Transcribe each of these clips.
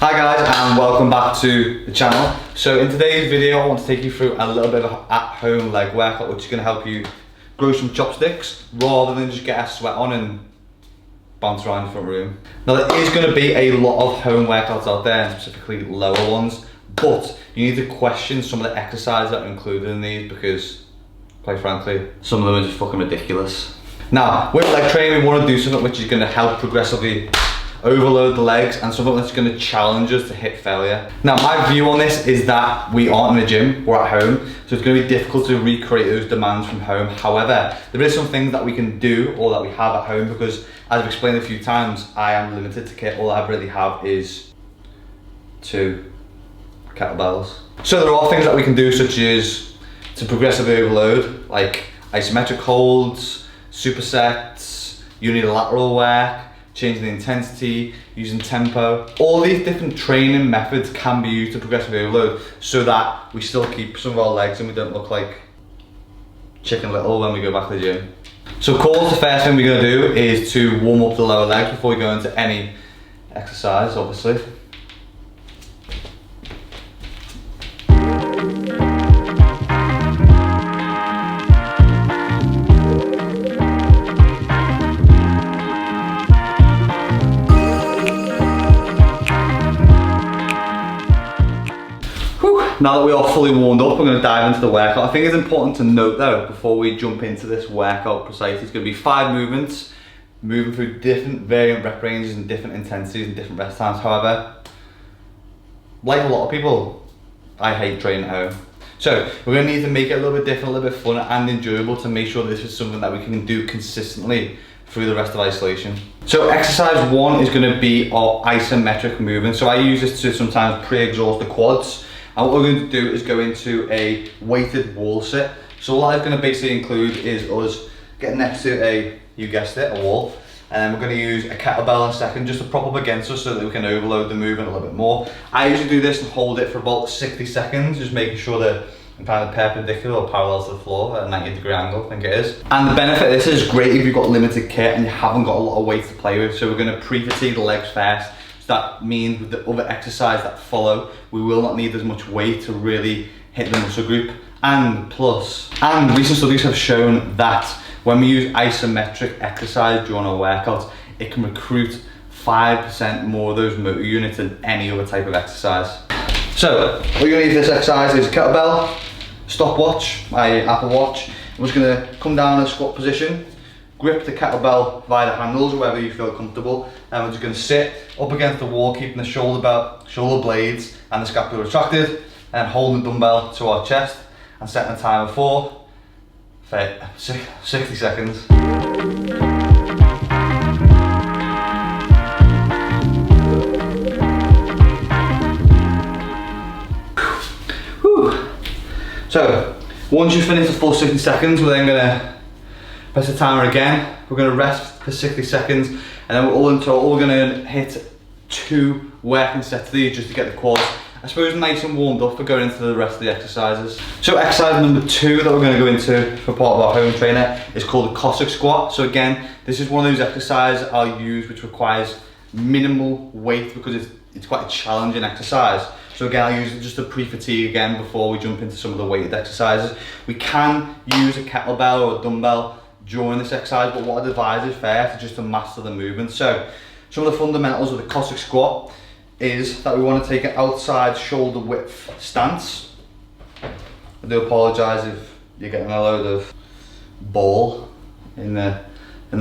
Hi guys, and welcome back to the channel. So in today's video I want to take you through a little bit of an at-home leg workout which is going to help you grow some chopsticks rather than just get a sweat on and bounce around the front room. Now there is going to be a lot of home workouts out there, and specifically lower ones, but you need to question some of the exercises that are included in these because, quite frankly, some of them are just fucking ridiculous. Now with leg training we want to do something which is going to help progressively overload the legs and something that's going to challenge us to hit failure. Now my view on this is that we aren't in the gym, we're at home, so it's going to be difficult to recreate those demands from home. However, there is some things that we can do or that we have at home because, as I've explained a few times, I am limited to kit. All I really have is 2 kettlebells. So there are things that we can do such as to progressively overload, like isometric holds, supersets, unilateral work, changing the intensity, using tempo. All these different training methods can be used to progressively overload so that we still keep some of our legs and we don't look like Chicken Little when we go back to the gym. So of course the first thing we're going to do is to warm up the lower legs before we go into any exercise, obviously. Now that we are fully warmed up, we're going to dive into the workout. I think it's important to note though, before we jump into this workout precisely, it's going to be 5 movements, moving through different variant rep ranges and different intensities and different rest times. However, like a lot of people, I hate training at home. So we're going to need to make it a little bit different, a little bit fun and enjoyable to make sure this is something that we can do consistently through the rest of isolation. So exercise 1 is going to be our isometric movement. So I use this to sometimes pre-exhaust the quads. And what we're going to do is go into a weighted wall sit. So all that's going to basically include is us getting next to a, you guessed it, a wall. And then we're going to use a kettlebell in a second just to prop up against us so that we can overload the movement a little bit more. I usually do this and hold it for about 60 seconds, just making sure that I'm kind of perpendicular or parallel to the floor at a 90-degree angle, I think it is. And the benefit of this is great if you've got limited kit and you haven't got a lot of weight to play with. So we're going to pre-fatigue the legs first. That means with the other exercise that follow, we will not need as much weight to really hit the muscle group. And recent studies have shown that when we use isometric exercise during our workouts, it can recruit 5% more of those motor units than any other type of exercise. So, what you're gonna need for this exercise is a kettlebell, stopwatch, my Apple Watch. I'm just gonna come down in a squat position, grip the kettlebell via the handles, wherever you feel comfortable, and we're just going to sit up against the wall, keeping the shoulder blades and the scapula retracted, and holding the dumbbell to our chest, and setting a timer for 60 seconds. Whew. So, once you finish the full 60 seconds, we're then going to press the timer again. We're going to rest for 60 seconds, and then we're all in total we're going to hit 2 working sets of these just to get the quads, I suppose, nice and warmed up for going into the rest of the exercises. So exercise number 2 that we're going to go into for part of our home trainer is called the Cossack Squat. So again, this is one of those exercises I'll use which requires minimal weight because it's quite a challenging exercise. So again, I'll use it just to pre-fatigue again before we jump into some of the weighted exercises. We can use a kettlebell or a dumbbell during this exercise, but what I'd advise is first just to master the movement. So some of the fundamentals of the Cossack Squat is that we want to take an outside shoulder width stance. I do apologise if you're getting a load of ball in the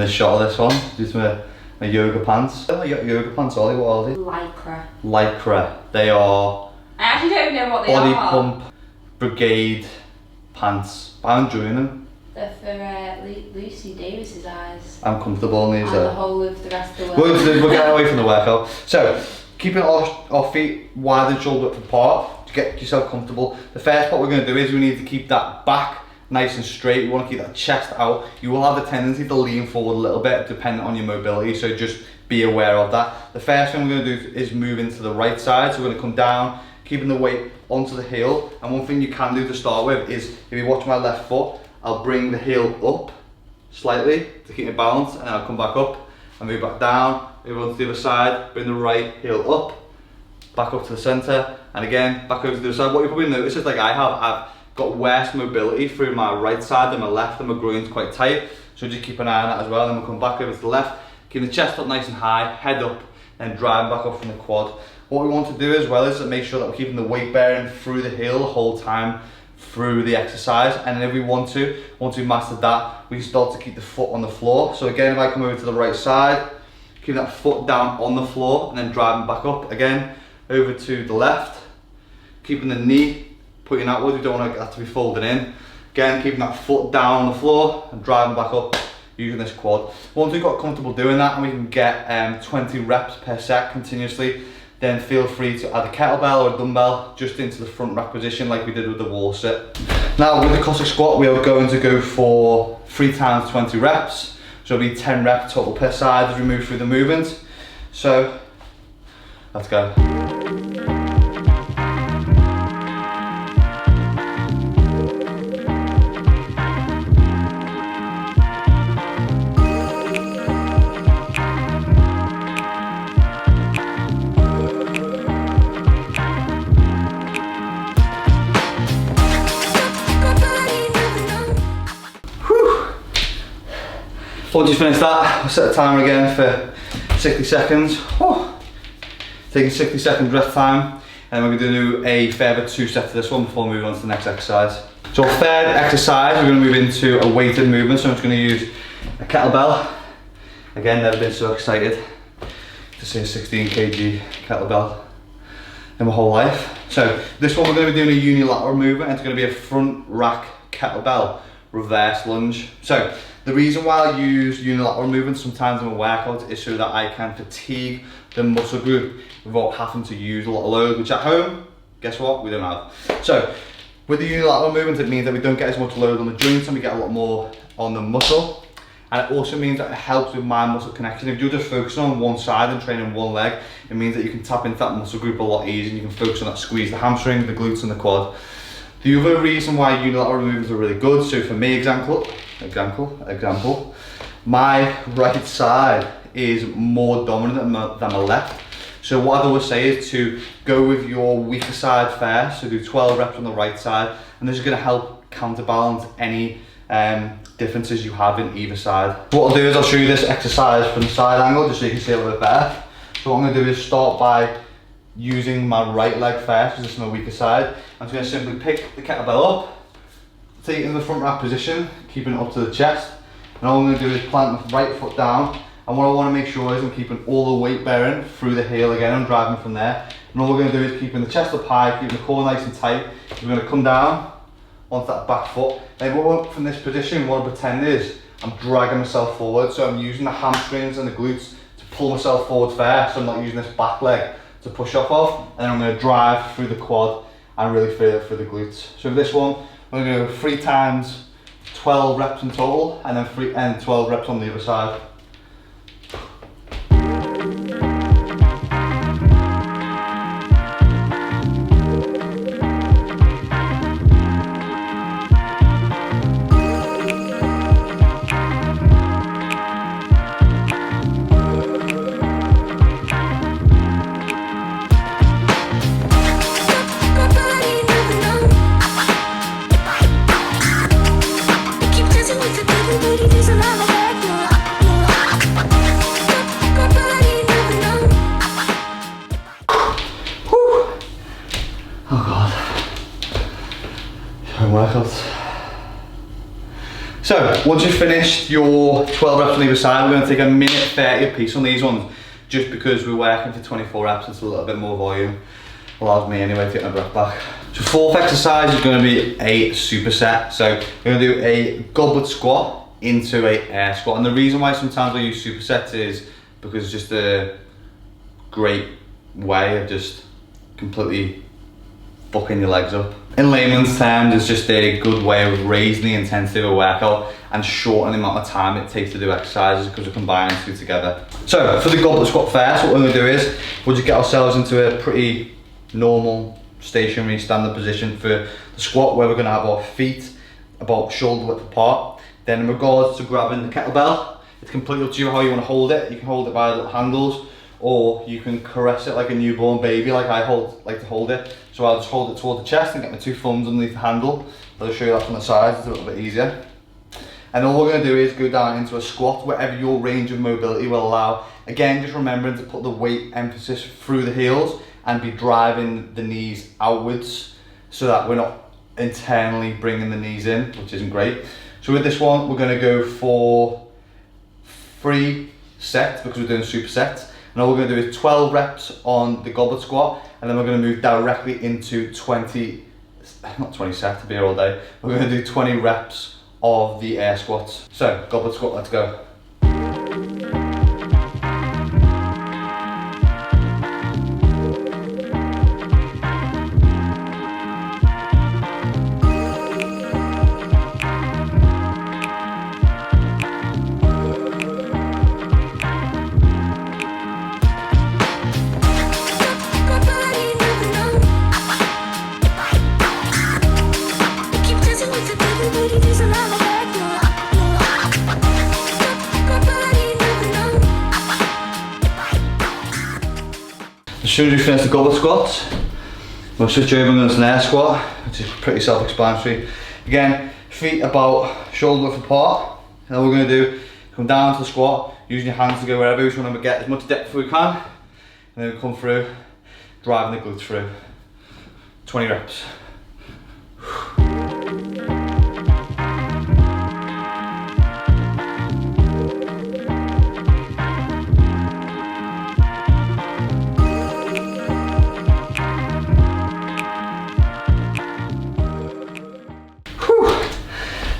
shot of this one due to my yoga pants. Oh, you got yoga pants, Ollie, what are they? Lycra. Lycra. They are I actually don't know what they body are. pump brigade pants. I'm enjoying them. They're for Lucy Davis's eyes. I'm comfortable in these. And the whole of the rest of the We're world. getting away from the workout. So, keeping our feet wide and shoulder width apart to get yourself comfortable. The first part we're going to do is we need to keep that back nice and straight. You want to keep that chest out. You will have the tendency to lean forward a little bit depending on your mobility, so just be aware of that. The first thing we're going to do is move into the right side. So we're going to come down, keeping the weight onto the heel. And one thing you can do to start with is, if you watch my left foot, I'll bring the heel up slightly to keep it balanced, and then I'll come back up and move back down, move on to the other side, bring the right heel up, back up to the center, and again, back over to the other side. What you probably notice is, like I have, I've got worse mobility through my right side than my left, and my groin's quite tight. So just keep an eye on that as well. Then we'll come back over to the left, keep the chest up nice and high, head up, and driving back up from the quad. What we want to do as well is to make sure that we're keeping the weight bearing through the heel the whole time through the exercise. And then if we once we've mastered that, we can start to keep the foot on the floor. So again, if I come over to the right side, keep that foot down on the floor and then driving back up. Again, over to the left, keeping the knee pointing outwards. We don't want that to be folded in. Again, keeping that foot down on the floor and driving back up using this quad. Once we've got comfortable doing that and we can get 20 reps per set continuously, then feel free to add a kettlebell or a dumbbell just into the front rack position like we did with the wall sit. Now with the Cossack squat, we are going to go for 3 times 20 reps. So it'll be 10 reps total per side as we move through the movement. So let's go. Once you finish that, we'll set a timer again for 60 seconds. Whew. Taking 60 seconds rest time, and we're going to do a further 2 sets of this one before moving on to the next exercise. So our third exercise, we're going to move into a weighted movement. So I'm just going to use a kettlebell. Again, never been so excited to see a 16 kg kettlebell in my whole life. So this one we're going to be doing a unilateral movement. It's going to be a front rack kettlebell reverse lunge. So the reason why I use unilateral movements sometimes in my workout is so that I can fatigue the muscle group without having to use a lot of load, which at home, guess what, we don't have. So with the unilateral movements, it means that we don't get as much load on the joints and we get a lot more on the muscle. And it also means that it helps with mind muscle connection. If you're just focusing on one side and training one leg, it means that you can tap into that muscle group a lot easier, and you can focus on that squeeze, the hamstring, the glutes and the quad. The other reason why unilateral movements are really good, so for me, example, my right side is more dominant than my left. So what I always say is to go with your weaker side first, so do 12 reps on the right side, and this is going to help counterbalance any differences you have in either side. What I'll do is I'll show you this exercise from the side angle just so you can see a little bit better. So what I'm going to do is start by using my right leg first, because this is my weaker side. I'm just going to simply pick the kettlebell up, take it in the front rack position, keeping it up to the chest, and all I'm going to do is plant my right foot down, and what I want to make sure is I'm keeping all the weight bearing through the heel again. I'm driving from there, and all we're going to do is keeping the chest up high, keeping the core nice and tight. We're going to come down onto that back foot. Then from this position, what I pretend is I'm dragging myself forward, so I'm using the hamstrings and the glutes to pull myself forward first, so I'm not using this back leg to push off of, and then I'm going to drive through the quad and really feel it through the glutes. So for this one, we're going to go 3 times 12 reps in total, and then 12 reps on the other side. Workouts. So once you've finished your 12 reps on either side, we're going to take a minute 30 a piece on these ones, just because we're working for 24 reps. It's a little bit more volume, allows me anyway to get my breath back. So fourth exercise is going to be a superset. So we're going to do a goblet squat into a air squat, and the reason why sometimes I use supersets is because it's just a great way of just completely fucking your legs up. In layman's terms, it's just a good way of raising the intensity of a workout and shortening the amount of time it takes to do exercises, because we're combining the two together. So for the goblet squat first, what we're going to do is we'll just get ourselves into a pretty normal stationary standard position for the squat, where we're going to have our feet about shoulder width apart. Then in regards to grabbing the kettlebell, it's completely up to you how you want to hold it. You can hold it by the little handles, or you can caress it like a newborn baby, like I like to hold it. So I'll just hold it toward the chest and get my 2 thumbs underneath the handle. I'll show you that from the sides, it's a little bit easier. And all we're going to do is go down into a squat, wherever your range of mobility will allow. Again, just remembering to put the weight emphasis through the heels and be driving the knees outwards so that we're not internally bringing the knees in, which isn't great. So with this one, we're going to go for 3 sets because we're doing supersets. And all we're going to do is 12 reps on the goblet squat, and then we're going to move directly into 20, not 20 sets to be here all day. We're going to do 20 reps of the air squats. So goblet squat, let's go. As soon as we finish the goblet squats, we'll switch over and go into an air squat, which is pretty self-explanatory. Again, feet about shoulder width apart. And all we're going to do, come down to the squat, using your hands to go wherever. We just want to get as much depth as we can. And then we come through, driving the glutes through. 20 reps.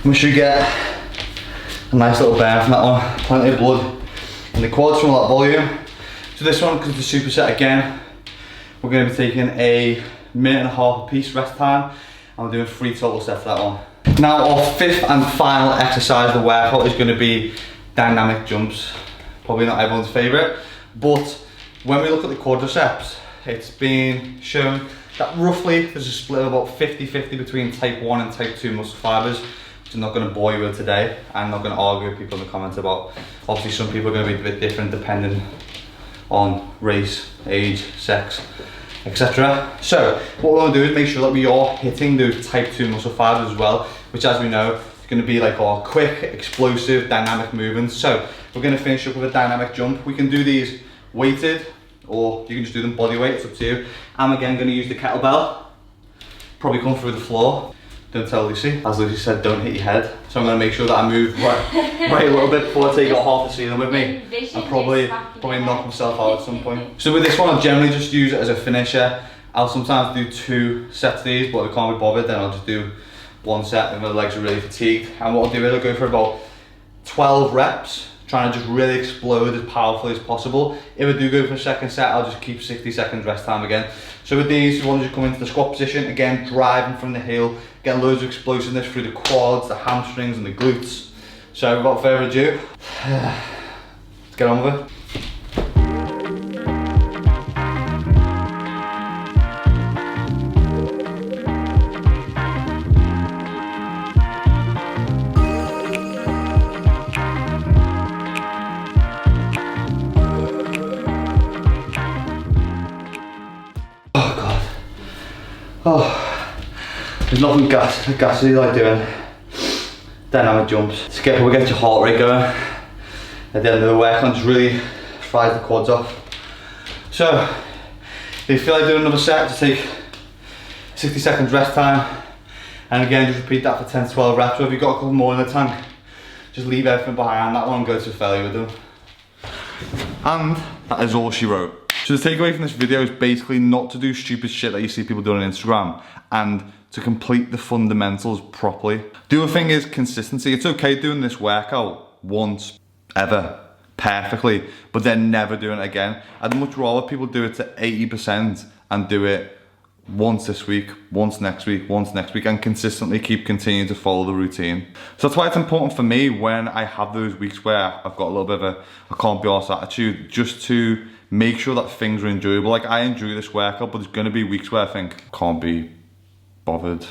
We should get a nice little burn from that one, plenty of blood in the quads from all that volume. So this one, because it's a superset again, we're going to be taking a minute and a half a piece rest time, and we're doing 3 total sets of that one. Now our 5th and final exercise of the workout is going to be dynamic jumps. Probably not everyone's favourite, but when we look at the quadriceps, it's been shown that roughly there's a split of about 50-50 between type 1 and type 2 muscle fibres. I'm not going to bore you with today. I'm not going to argue with people in the comments about, obviously some people are going to be a bit different depending on race, age, sex, etc. So what we're going to do is make sure that we are hitting those type 2 muscle fibers as well, which, as we know, is going to be like our quick, explosive, dynamic movements. So we're going to finish up with a dynamic jump. We can do these weighted, or you can just do them body weight, it's up to you. I'm again going to use the kettlebell, probably come through the floor. Don't tell Lucy. As Lucy said, don't hit your head. So I'm going to make sure that I move right a little bit before I take out half the ceiling with me. I'll probably knock myself out at some point. So with this one, I'll generally just use it as a finisher. I'll sometimes do 2 sets of these, but if I can't be bothered, then I'll just do 1 set if my legs are really fatigued. And what I'll do is I'll go for about 12 reps, trying to just really explode as powerfully as possible. If I do go for a second set, I'll just keep 60 seconds rest time again. So with these, you want to just come into the squat position, again, driving from the heel, getting loads of explosiveness through the quads, the hamstrings and the glutes. So without further ado, let's get on with it. Oh, there's nothing gassy like doing dynamic jumps. To get your heart rate going at the end of the workout, just really fries the quads off. So, if you feel like doing another set, just take 60 seconds rest time, and again just repeat that for 10 to 12 reps. So if you've got a couple more in the tank, just leave everything behind that one and go to failure with them. And that is all she wrote. So the takeaway from this video is basically not to do stupid shit that you see people doing on Instagram, and to complete the fundamentals properly. The other thing is consistency. It's okay doing this workout once, ever, perfectly, but then never doing it again. I'd much rather people do it to 80% and do it once this week, once next week, and consistently continuing to follow the routine. So that's why it's important for me when I have those weeks where I've got a little bit of a can't be arsed attitude, just to make sure that things are enjoyable. Like, I enjoy this workout, but there's gonna be weeks where I think, can't be bothered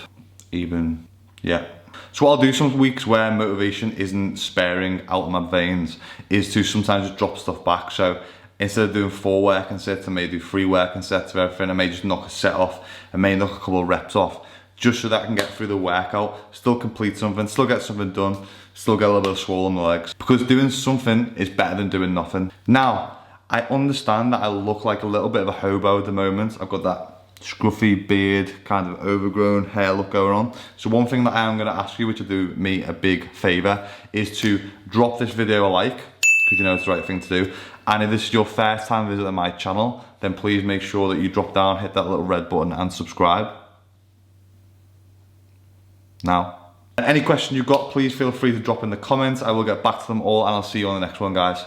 even yet. So what I'll do some weeks where motivation isn't sparing out of my veins is to sometimes just drop stuff back. So instead of doing 4 working sets, I may do 3 working sets of everything. I may just knock a set off, I may knock a couple of reps off, just so that I can get through the workout, still complete something, still get something done, still get a little bit of swollen legs. Because doing something is better than doing nothing. Now, I understand that I look like a little bit of a hobo at the moment. I've got that scruffy beard, kind of overgrown hair look going on. So one thing that I am gonna ask you, which will do me a big favor, is to drop this video a like, because you know it's the right thing to do. And if this is your first time visiting my channel, then please make sure that you drop down, hit that little red button and subscribe. Now, any question you've got, please feel free to drop in the comments. I will get back to them all and I'll see you on the next one, guys.